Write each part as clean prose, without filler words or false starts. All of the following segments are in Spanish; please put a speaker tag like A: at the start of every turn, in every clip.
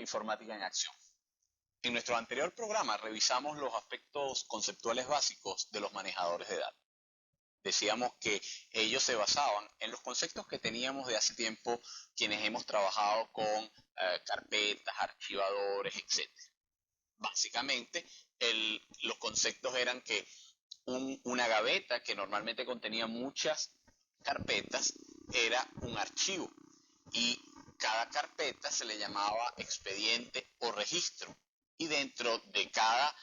A: informática en acción. En nuestro anterior programa revisamos los aspectos conceptuales básicos de los manejadores de datos. Decíamos que ellos se basaban en los conceptos que teníamos de hace tiempo quienes hemos trabajado con carpetas, archivadores, etc. Básicamente, los conceptos eran que una gaveta que normalmente contenía muchas carpetas era un archivo y cada carpeta se le llamaba expediente o registro, y dentro de cada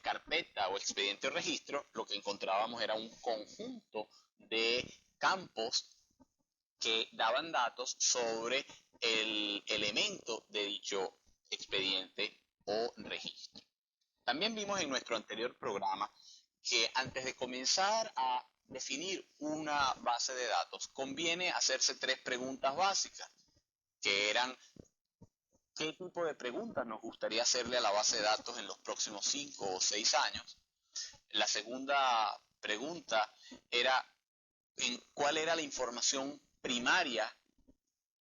A: carpeta o expediente o registro lo que encontrábamos era un conjunto de campos que daban datos sobre el elemento de dicho expediente o registro. También vimos en nuestro anterior programa que antes de comenzar a definir una base de datos conviene hacerse 3 preguntas básicas, que eran: ¿qué tipo de preguntas nos gustaría hacerle a la base de datos en los próximos 5 o 6 años? La segunda pregunta era ¿cuál era la información primaria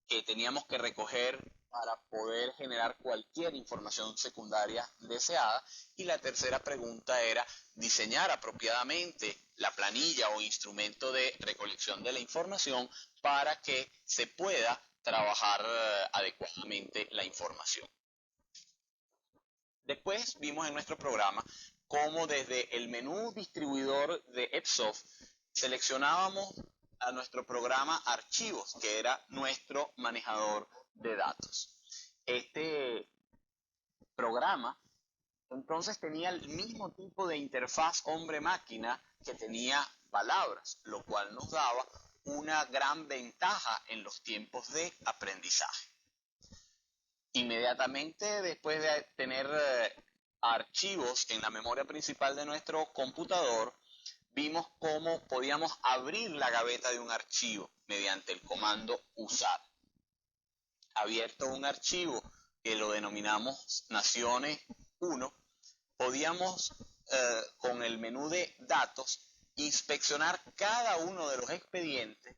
A: que teníamos que recoger para poder generar cualquier información secundaria deseada? Y la tercera pregunta era diseñar apropiadamente la planilla o instrumento de recolección de la información para que se pueda trabajar adecuadamente la información. Después vimos en nuestro programa cómo desde el menú distribuidor de EPSOFT seleccionábamos a nuestro programa archivos, que era nuestro manejador de datos. Este programa entonces tenía el mismo tipo de interfaz hombre-máquina que tenía palabras, lo cual nos daba una gran ventaja en los tiempos de aprendizaje. Inmediatamente después de tener archivos en la memoria principal de nuestro computador, vimos cómo podíamos abrir la gaveta de un archivo mediante el comando usar. Abierto un archivo que lo denominamos Naciones 1, podíamos con el menú de datos inspeccionar cada uno de los expedientes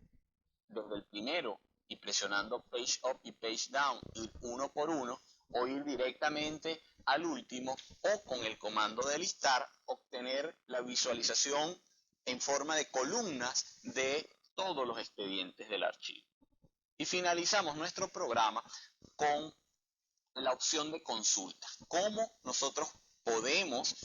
A: desde el primero y presionando Page Up y Page Down, ir uno por uno, o ir directamente al último, o con el comando de listar obtener la visualización en forma de columnas de todos los expedientes del archivo. Y finalizamos nuestro programa con la opción de consulta. ¿Cómo nosotros podemos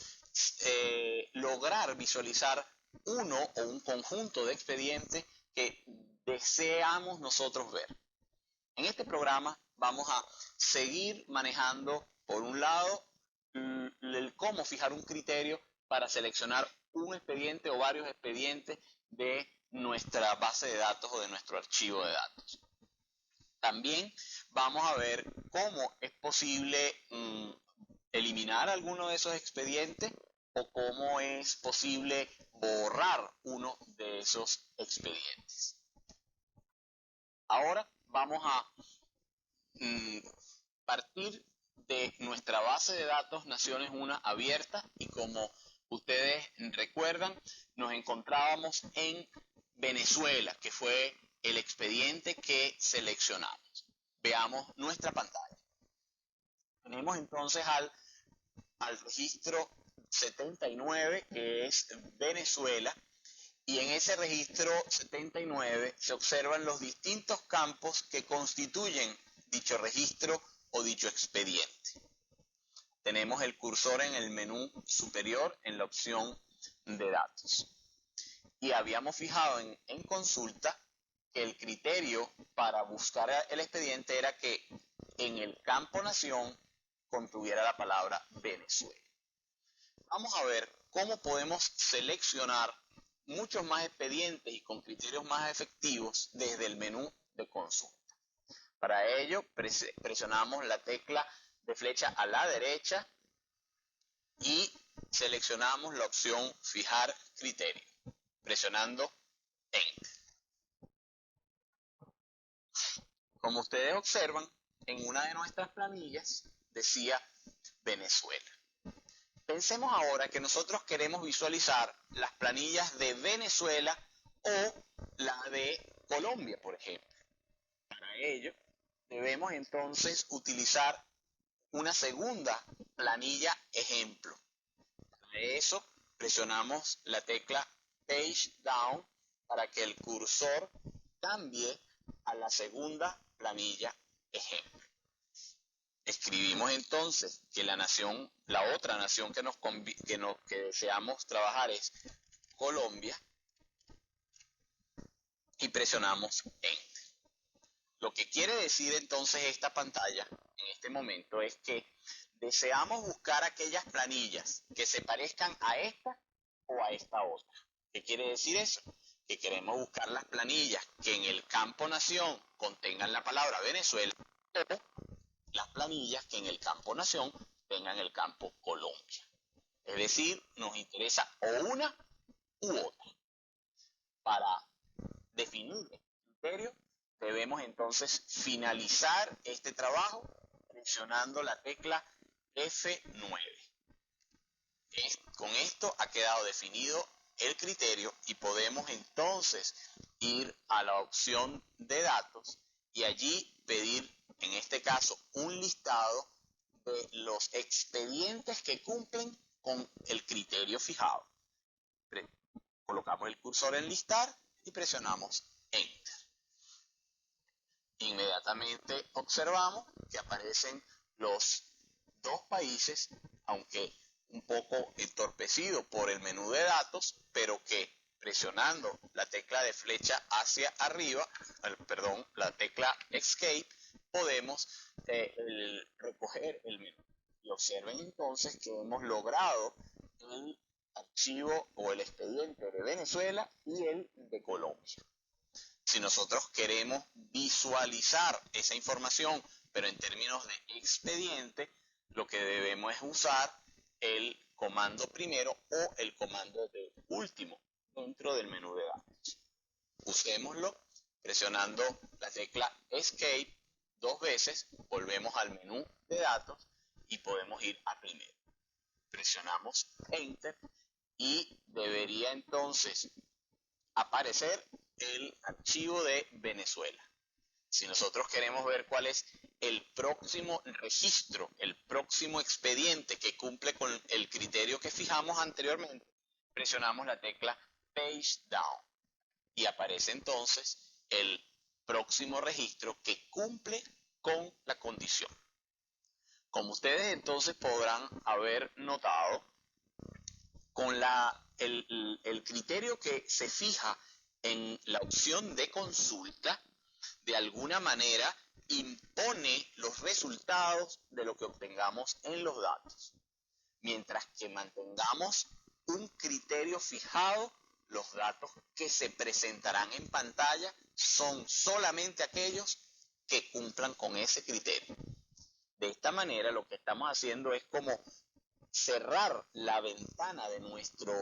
A: lograr visualizar uno o un conjunto de expedientes que deseamos nosotros ver? En este programa vamos a seguir manejando, por un lado, el cómo fijar un criterio para seleccionar un expediente o varios expedientes de nuestra base de datos o de nuestro archivo de datos. También vamos a ver cómo es posible eliminar alguno de esos expedientes o cómo es posible borrar uno de esos expedientes. Ahora vamos a partir de nuestra base de datos Naciones 1 abierta, y como ustedes recuerdan, nos encontrábamos en Venezuela, que fue el expediente que seleccionamos. Veamos nuestra pantalla. Tenemos entonces al registro 79, que es Venezuela, y en ese registro 79 se observan los distintos campos que constituyen dicho registro o dicho expediente. Tenemos el cursor en el menú superior en la opción de datos. Y habíamos fijado en consulta que el criterio para buscar el expediente era que en el campo nación contuviera la palabra Venezuela. Vamos a ver cómo podemos seleccionar muchos más expedientes y con criterios más efectivos desde el menú de consulta. Para ello presionamos la tecla de flecha a la derecha y seleccionamos la opción fijar criterio, presionando Enter. Como ustedes observan, en una de nuestras planillas decía Venezuela. Pensemos ahora que nosotros queremos visualizar las planillas de Venezuela o la de Colombia, por ejemplo. Para ello, debemos entonces utilizar una segunda planilla ejemplo. Para eso presionamos la tecla Page Down para que el cursor cambie a la segunda planilla ejemplo. Escribimos entonces que la otra nación que deseamos trabajar es Colombia y presionamos Enter. Lo que quiere decir entonces esta pantalla en este momento es que deseamos buscar aquellas planillas que se parezcan a esta o a esta otra. ¿Qué quiere decir eso? Que queremos buscar las planillas que en el campo nación contengan la palabra Venezuela o las planillas que en el campo nación tengan el campo Colombia. Es decir, nos interesa o una u otra. Para definir el criterio, debemos entonces finalizar este trabajo presionando la tecla F9. Con esto ha quedado definido el criterio y podemos entonces ir a la opción de datos y allí pedir, en este caso, un listado de los expedientes que cumplen con el criterio fijado. Colocamos el cursor en listar y presionamos Enter. Inmediatamente observamos que aparecen los dos países, aunque un poco entorpecido por el menú de datos, pero que presionando la tecla de flecha hacia arriba, la tecla Escape, podemos recoger el menú. Y observen entonces que hemos logrado el archivo o el expediente de Venezuela y el de Colombia. Si nosotros queremos visualizar esa información, pero en términos de expediente, lo que debemos es usar el comando primero o el comando de último dentro del menú de datos. Usémoslo presionando la tecla Escape 2 veces, volvemos al menú de datos y podemos ir a primero. Presionamos Enter y debería entonces aparecer el archivo de Venezuela. Si nosotros queremos ver cuál es el próximo registro, el próximo expediente que cumple con el criterio que fijamos anteriormente, presionamos la tecla Page Down y aparece entonces el próximo registro que cumple con la condición. Como ustedes entonces podrán haber notado, con el criterio que se fija en la opción de consulta, de alguna manera impone los resultados de lo que obtengamos en los datos. Mientras que mantengamos un criterio fijado, los datos que se presentarán en pantalla son solamente aquellos que cumplan con ese criterio. De esta manera, lo que estamos haciendo es como cerrar la ventana de nuestro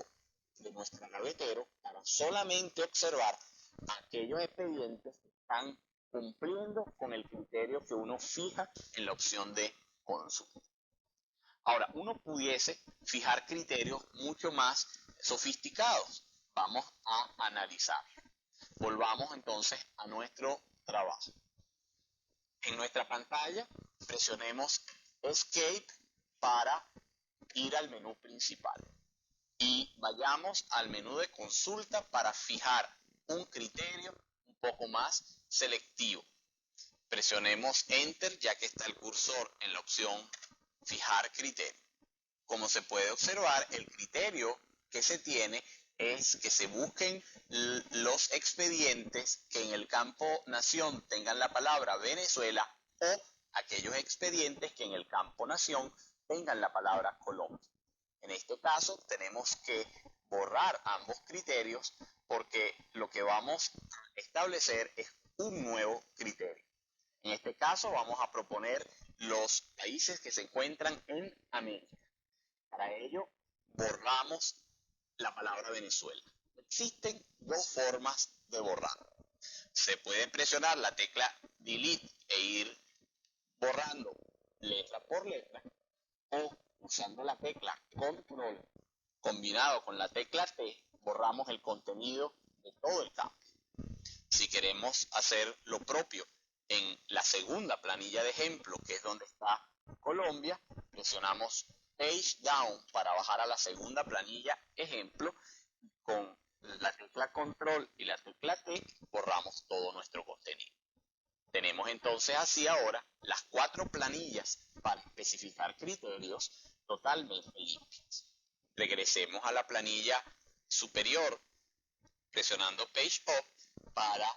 A: gavetero para solamente observar aquellos expedientes que están cumpliendo con el criterio que uno fija en la opción de consulta. Ahora, uno pudiese fijar criterios mucho más sofisticados. Vamos a analizar. Volvamos entonces a nuestro trabajo. En nuestra pantalla presionemos Escape para ir al menú principal y vayamos al menú de consulta para fijar un criterio un poco más selectivo. Presionemos Enter ya que está el cursor en la opción Fijar criterio. Como se puede observar, el criterio que se tiene es que se busquen los expedientes que en el campo nación tengan la palabra Venezuela o aquellos expedientes que en el campo nación tengan la palabra Colombia. En este caso tenemos que borrar ambos criterios porque lo que vamos a establecer es un nuevo criterio. En este caso vamos a proponer los países que se encuentran en América. Para ello borramos la palabra Venezuela. Existen dos formas de borrar. Se puede presionar la tecla Delete e ir borrando letra por letra, o usando la tecla Control combinado con la tecla T, borramos el contenido de todo el campo. Si queremos hacer lo propio en la segunda planilla de ejemplo, que es donde está Colombia, presionamos Page Down para bajar a la segunda planilla ejemplo. Con la tecla Control y la tecla T borramos todo nuestro contenido. Tenemos entonces así ahora las 4 planillas para especificar criterios totalmente limpias. Regresemos a la planilla superior presionando Page Up para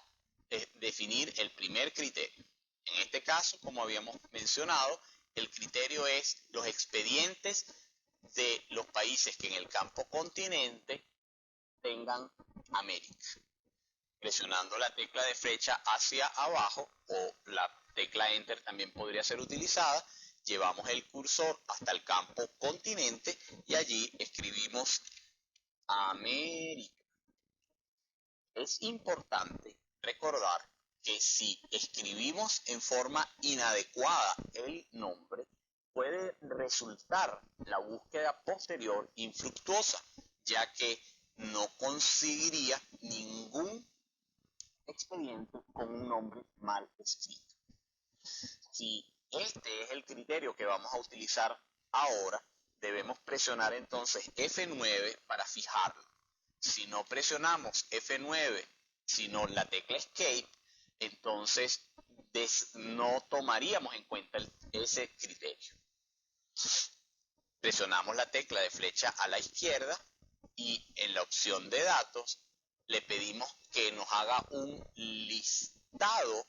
A: definir el primer criterio. En este caso, como habíamos mencionado, el criterio es los expedientes de los países que en el campo continente tengan América. Presionando la tecla de flecha hacia abajo o la tecla Enter también podría ser utilizada, llevamos el cursor hasta el campo continente y allí escribimos América. Es importante recordar que si escribimos en forma inadecuada el nombre, puede resultar la búsqueda posterior infructuosa, ya que no conseguiría ningún expediente con un nombre mal escrito. Si este es el criterio que vamos a utilizar ahora, debemos presionar entonces F9 para fijarlo. Si no presionamos F9, sino la tecla Escape, entonces no tomaríamos en cuenta ese criterio. Presionamos la tecla de flecha a la izquierda y en la opción de datos le pedimos que nos haga un listado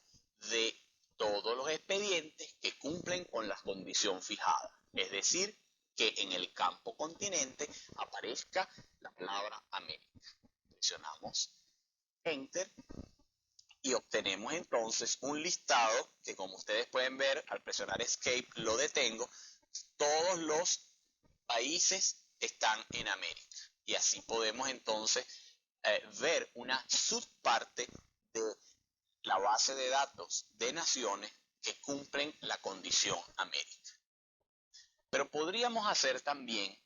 A: de todos los expedientes que cumplen con la condición fijada. Es decir, que en el campo continente aparezca la palabra América. Presionamos Enter y obtenemos entonces un listado que, como ustedes pueden ver, al presionar Escape lo detengo. Todos los países están en América y así podemos entonces ver una subparte de la base de datos de naciones que cumplen la condición América. Pero podríamos hacer también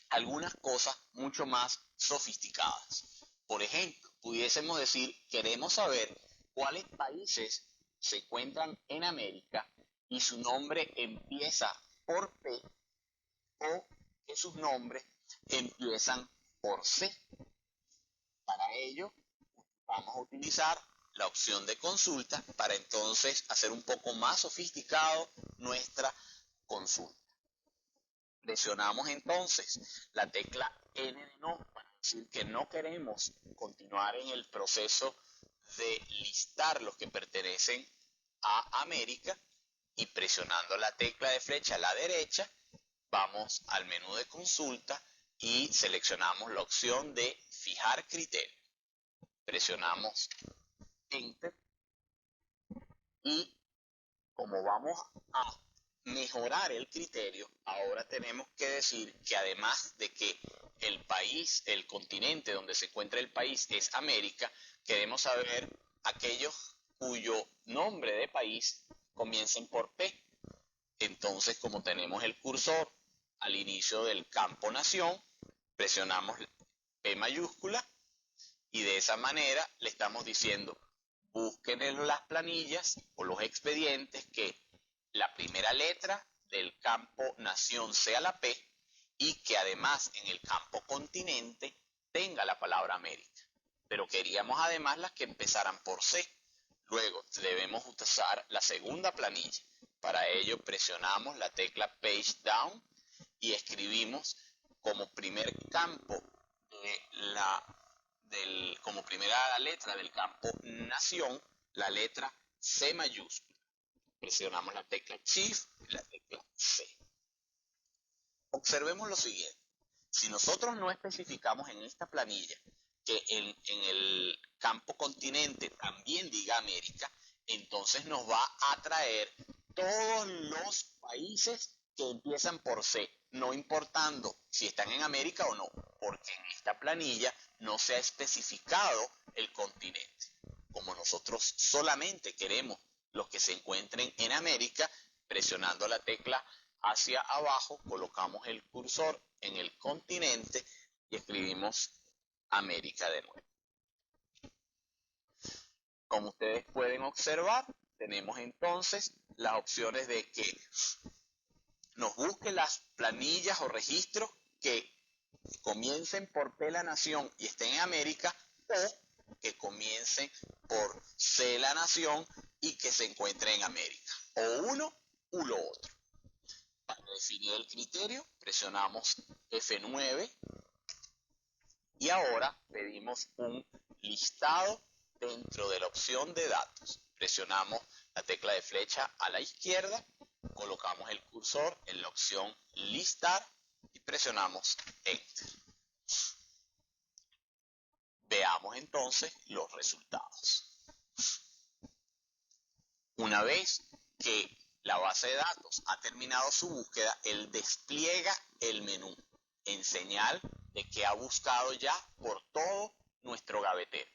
A: algunas cosas mucho más sofisticadas. Por ejemplo, pudiésemos decir, queremos saber cuáles países se encuentran en América y su nombre empieza por P o que sus nombres empiezan por C. Para ello, vamos a utilizar la opción de consulta para entonces hacer un poco más sofisticado nuestra consulta. Presionamos entonces la tecla N de no para decir que no queremos continuar en el proceso de listar los que pertenecen a América y presionando la tecla de flecha a la derecha vamos al menú de consulta y seleccionamos la opción de fijar criterio. Presionamos Enter y como vamos a mejorar el criterio, ahora tenemos que decir que además de que el país, el continente donde se encuentra el país es América, queremos saber aquellos cuyo nombre de país comiencen por P. Entonces, como tenemos el cursor al inicio del campo nación, presionamos P mayúscula y de esa manera le estamos diciendo, busquen en las planillas o los expedientes que la primera letra del campo nación sea la P y que además en el campo continente tenga la palabra América. Pero queríamos además las que empezaran por C. Luego debemos usar la segunda planilla. Para ello presionamos la tecla Page Down y escribimos como primer campo como primera letra del campo nación la letra C mayúscula. Presionamos la tecla Shift y la tecla C. Observemos lo siguiente. Si nosotros no especificamos en esta planilla que en el campo continente también diga América, entonces nos va a traer todos los países que empiezan por C, no importando si están en América o no, porque en esta planilla no se ha especificado el continente. Como nosotros solamente queremos los que se encuentren en América, presionando la tecla hacia abajo, colocamos el cursor en el continente y escribimos América de nuevo. Como ustedes pueden observar, tenemos entonces las opciones de que nos busque las planillas o registros que comiencen por P la nación y estén en América, o que comiencen por C la nación y que se encuentren en América, o uno u lo otro. Para definir el criterio, presionamos F9 y ahora pedimos un listado dentro de la opción de datos. Presionamos la tecla de flecha a la izquierda, colocamos el cursor en la opción listar y presionamos Enter. Veamos entonces los resultados. Una vez que la base de datos ha terminado su búsqueda, él despliega el menú en señal de que ha buscado ya por todo nuestro gavetero.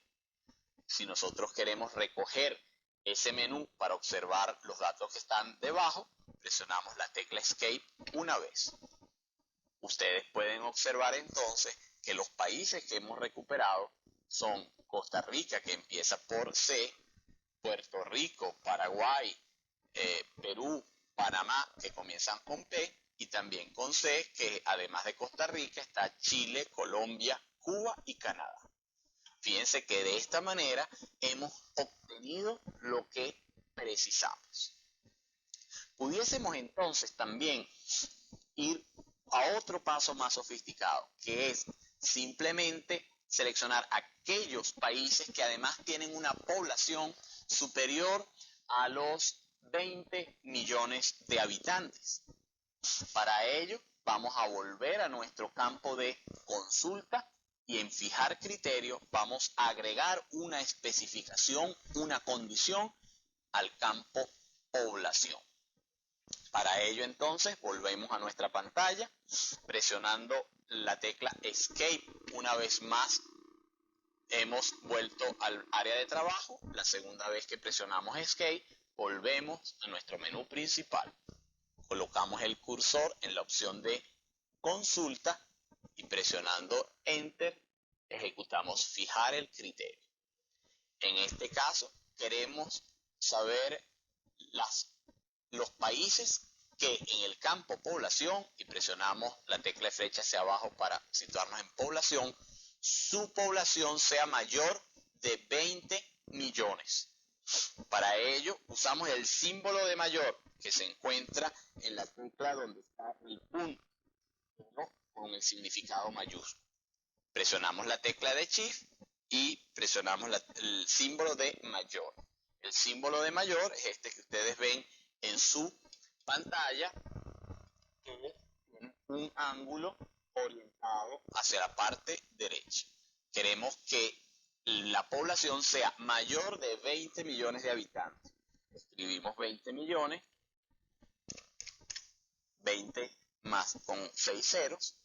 A: Si nosotros queremos recoger ese menú para observar los datos que están debajo, presionamos la tecla Escape una vez. Ustedes pueden observar entonces que los países que hemos recuperado son Costa Rica, que empieza por C, Puerto Rico, Paraguay, Perú, Panamá, que comienzan con P, y también con C, que además de Costa Rica está Chile, Colombia, Cuba y Canadá. Fíjense que de esta manera hemos obtenido lo que precisamos. Pudiésemos entonces también ir a otro paso más sofisticado, que es simplemente seleccionar aquellos países que además tienen una población superior a los 20 millones de habitantes. Para ello, vamos a volver a nuestro campo de consulta y en fijar criterio vamos a agregar una especificación, una condición al campo población. Para ello entonces volvemos a nuestra pantalla presionando la tecla Escape una vez más. Hemos vuelto al área de trabajo. La segunda vez que presionamos Escape volvemos a nuestro menú principal. Colocamos el cursor en la opción de consulta y presionando Enter ejecutamos fijar el criterio. En este caso queremos saber los países que en el campo población, y presionamos la tecla de flecha hacia abajo para situarnos en población, su población sea mayor de 20 millones. Para ello usamos el símbolo de mayor que se encuentra en la tecla donde está el punto, ¿no?, con el significado mayúsculo. Presionamos la tecla de Shift y presionamos el símbolo de mayor. El símbolo de mayor es este que ustedes ven en su pantalla, que tiene un ángulo orientado hacia la parte derecha. Queremos que la población sea mayor de 20 millones de habitantes. Escribimos 20 millones, 20 más con 6 ceros.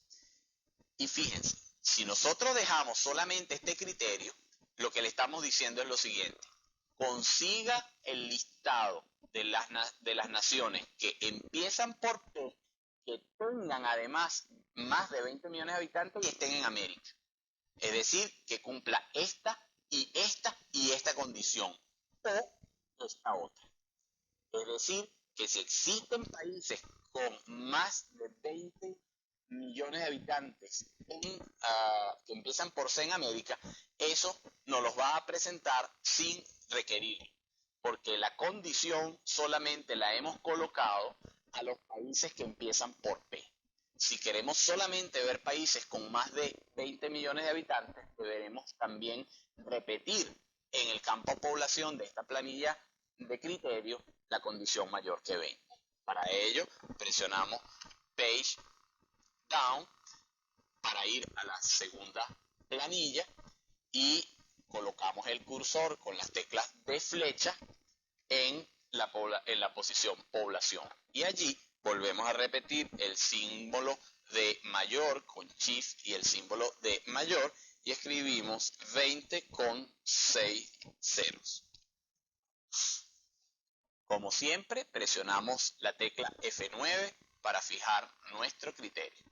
A: Y fíjense, si nosotros dejamos solamente este criterio, lo que le estamos diciendo es lo siguiente: consiga el listado de las naciones que empiezan por P, que tengan además más de 20 millones de habitantes y estén en América. Es decir, que cumpla esta y esta y esta condición, o esta otra. Es decir, que si existen países con más de 20 millones de habitantes que empiezan por C en América, eso nos los va a presentar sin requerir, porque la condición solamente la hemos colocado a los países que empiezan por P. Si queremos solamente ver países con más de 20 millones de habitantes, deberemos también repetir en el campo población de esta planilla de criterio la condición mayor que 20. Para ello, presionamos Page Down para ir a la segunda planilla y colocamos el cursor con las teclas de flecha en la posición población. Y allí volvemos a repetir el símbolo de mayor con Shift y el símbolo de mayor y escribimos 20 con 6 ceros. Como siempre, presionamos la tecla F9 para fijar nuestro criterio.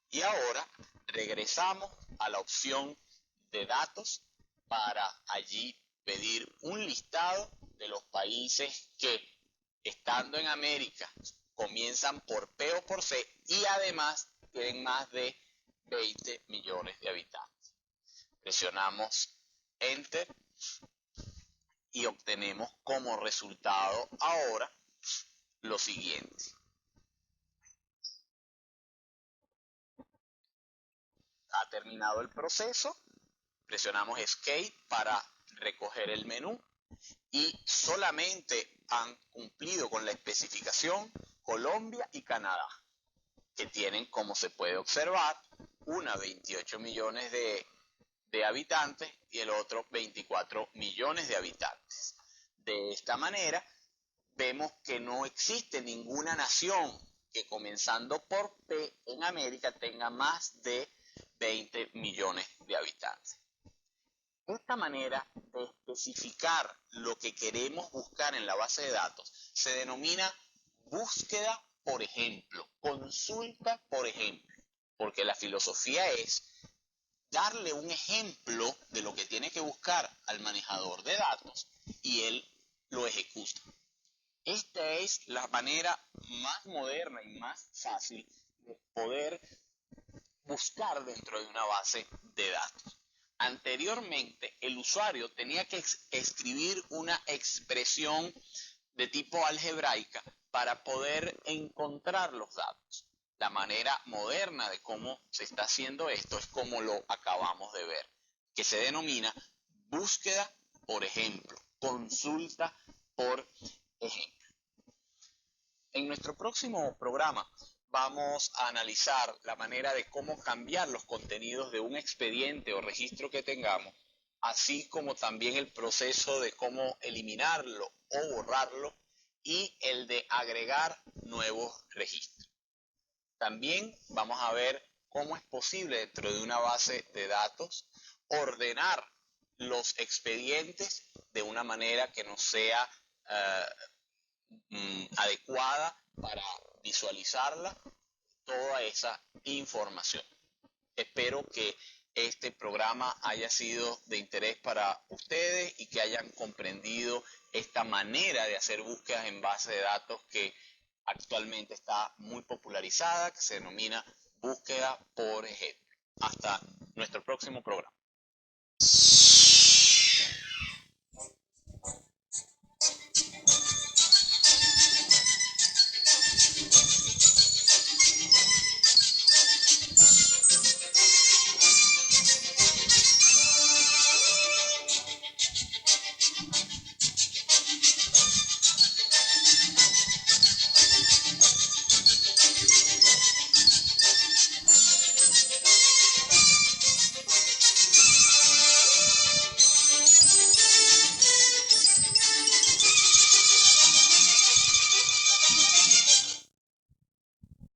A: Y ahora regresamos a la opción de datos para allí pedir un listado de los países que, estando en América, comienzan por P o por C y además tienen más de 20 millones de habitantes. Presionamos Enter y obtenemos como resultado ahora lo siguiente. Ha terminado el proceso, presionamos Escape para recoger el menú y solamente han cumplido con la especificación Colombia y Canadá, que tienen, como se puede observar, una 28 millones de habitantes y el otro 24 millones de habitantes. De esta manera, vemos que no existe ninguna nación que comenzando por P en América tenga más de 20 millones de habitantes. Esta manera de especificar lo que queremos buscar en la base de datos se denomina búsqueda por ejemplo, consulta por ejemplo, porque la filosofía es darle un ejemplo de lo que tiene que buscar al manejador de datos y él lo ejecuta. Esta es la manera más moderna y más fácil de poder buscar dentro de una base de datos. Anteriormente, el usuario tenía que escribir una expresión de tipo algebraica para poder encontrar los datos. La manera moderna de cómo se está haciendo esto es como lo acabamos de ver, que se denomina búsqueda por ejemplo, consulta por ejemplo. En nuestro próximo programa vamos a analizar la manera de cómo cambiar los contenidos de un expediente o registro que tengamos, así como también el proceso de cómo eliminarlo o borrarlo y el de agregar nuevos registros. También vamos a ver cómo es posible dentro de una base de datos ordenar los expedientes de una manera que no sea adecuada para visualizarla toda esa información. Espero que este programa haya sido de interés para ustedes y que hayan comprendido esta manera de hacer búsquedas en base de datos que actualmente está muy popularizada, que se denomina búsqueda por ejemplo. Hasta nuestro próximo programa.